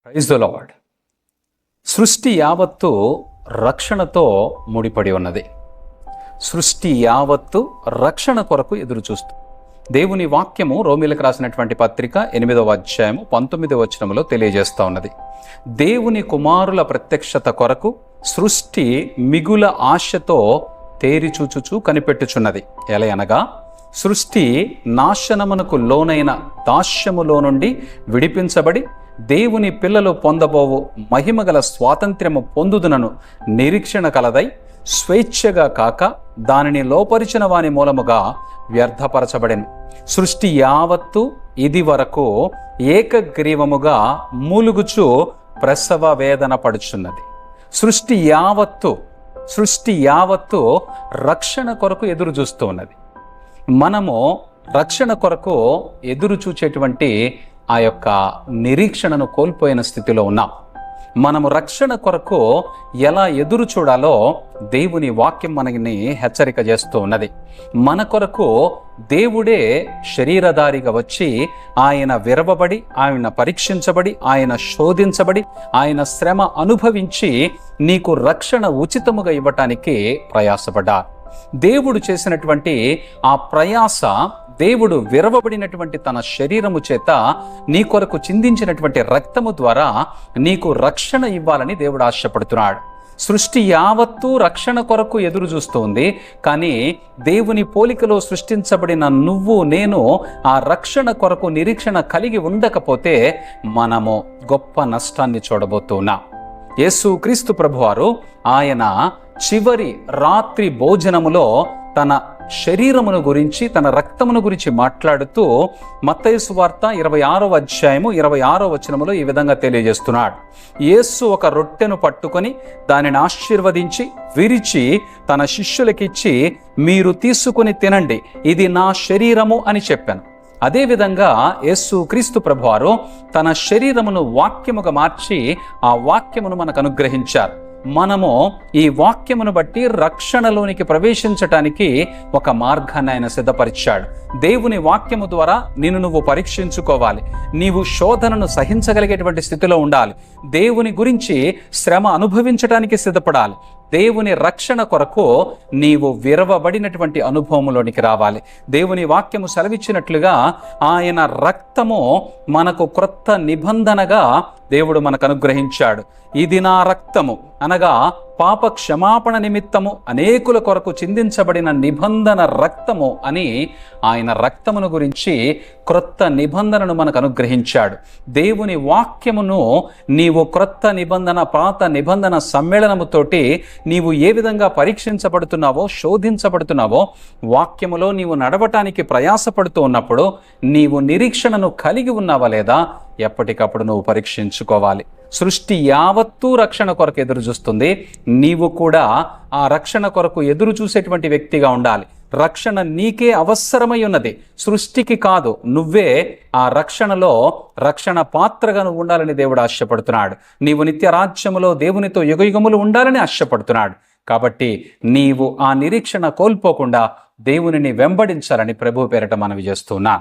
Praise the lord. సృష్టి యావత్తు రక్షణతో ముడిపడి ఉన్నది. సృష్టి యావత్తు రక్షణ కొరకు ఎదురు చూస్తుంది. దేవుని వాక్యము రోమీలకు రాసినటువంటి పత్రిక 8వ అధ్యాయము 19వ వచనములో తెలియజేస్తూ ఉన్నది. దేవుని కుమారుల ప్రత్యక్షత కొరకు సృష్టి మిగుల ఆశతో తేరిచూచుచూ కనిపెట్టుచున్నది. ఎలయనగా సృష్టి నాశనమునకు లోనైన దాస్యములో నుండి విడిపించబడి దేవుని పిల్లలు పొందబోవు మహిమగల స్వాతంత్ర్యము పొందుదునను నిరీక్షణ కలదై స్వేచ్ఛగా కాక దానిని లోపరిచిన వాని మూలముగా వ్యర్థపరచబడెను. సృష్టి యావత్తు ఇది వరకు ఏకగ్రీవముగా మూలుగుచు ప్రసవ వేదన పడుచున్నది. సృష్టి యావత్తు రక్షణ కొరకు ఎదురు చూస్తూ ఉన్నది. మనము రక్షణ కొరకు ఎదురు చూచేటువంటి ఆ యొక్క నిరీక్షణను కోల్పోయిన స్థితిలో ఉన్నాం. మనము రక్షణ కొరకు ఎలా ఎదురు చూడాలో దేవుని వాక్యం మనని హెచ్చరిక చేస్తూ ఉన్నది. మన కొరకు దేవుడే శరీరధారిగా వచ్చి ఆయన విరవబడి, ఆయన పరీక్షించబడి, ఆయన శోధించబడి, ఆయన శ్రమ అనుభవించి నీకు రక్షణ ఉచితముగా ఇవ్వటానికి ప్రయాసపడ్డారు. దేవుడు చేసినటువంటి ఆ ప్రయాస, దేవుడు విరవబడినటువంటి తన శరీరము చేత నీ కొరకు చిందించినటువంటి రక్తము ద్వారా నీకు రక్షణ ఇవ్వాలని దేవుడు ఆశపడుతున్నాడు. సృష్టి యావత్తూ రక్షణ కొరకు ఎదురు చూస్తుంది. కానీ దేవుని పోలికలో సృష్టించబడిన నువ్వు నేను ఆ రక్షణ కొరకు నిరీక్షణ కలిగి ఉండకపోతే మనము గొప్ప నష్టాన్ని చూడబోతున్నాం. యేసుక్రీస్తు ప్రభువారు ఆయన చివరి రాత్రి భోజనములో తన శరీరమును గురించి, తన రక్తమును గురించి మాట్లాడుతూ మత్తయి సువార్త 26వ అధ్యాయము 26వ వచనములో ఈ విధంగా తెలియజేస్తున్నాడు. యేసు ఒక రొట్టెను పట్టుకొని దానిని ఆశీర్వదించి విరిచి తన శిష్యులకిచ్చి, మీరు తీసుకుని తినండి, ఇది నా శరీరము అని చెప్పాను. అదేవిధంగా యేసుక్రీస్తు ప్రభువారు తన శరీరమును వాక్యముగా మార్చి ఆ వాక్యమును మనకు అనుగ్రహించారు. మనము ఈ వాక్యమును బట్టి రక్షణలోనికి ప్రవేశించటానికి ఒక మార్గాన్ని ఆయన సిద్ధపరిచాడు. దేవుని వాక్యము ద్వారా నిన్ను నువ్వు పరీక్షించుకోవాలి. నీవు శోధనను సహించగలిగేటువంటి స్థితిలో ఉండాలి. దేవుని గురించి శ్రమ అనుభవించడానికి సిద్ధపడాలి. దేవుని రక్షణ కొరకు నీవు విరవబడినటువంటి అనుభవంలోనికి రావాలి. దేవుని వాక్యము సెలవిచ్చినట్లుగా ఆయన రక్తము మనకు క్రొత్త నిబంధనగా దేవుడు మనకు అనుగ్రహించాడు. ఇది నా రక్తము అనగా పాప క్షమాపణ నిమిత్తము అనేకుల కొరకు చిందించబడిన నిబంధన రక్తము అని ఆయన రక్తమును గురించి క్రొత్త నిబంధనను మనకు అనుగ్రహించాడు. దేవుని వాక్యమును నీవు క్రొత్త నిబంధన, పాత నిబంధన సమ్మేళనముతోటి నీవు ఏ విధంగా పరీక్షించబడుతున్నావో, శోధించబడుతున్నావో, వాక్యములో నీవు నడవటానికి ప్రయాసపడుతూ ఉన్నప్పుడు నీవు నిరీక్షణను కలిగి ఉన్నావా లేదా ఎప్పటికప్పుడు నువ్వు పరీక్షించుకోవాలి. సృష్టి యావత్తూ రక్షణ కొరకు ఎదురు చూస్తుంది. నీవు కూడా ఆ రక్షణ కొరకు ఎదురు చూసేటువంటి వ్యక్తిగా ఉండాలి. రక్షణ నీకే అవసరమై ఉన్నది, సృష్టికి కాదు. నువ్వే ఆ రక్షణలో రక్షణ పాత్రగా నువ్వు ఉండాలని దేవుడు ఆశపడుతున్నాడు. నీవు నిత్య రాజ్యములో దేవునితో యుగయుగములు ఉండాలని ఆశపడుతున్నాడు. కాబట్టి నీవు ఆ నిరీక్షణ కోల్పోకుండా దేవునిని వెంబడించాలని ప్రభు పేరట మనవి చేస్తున్నా.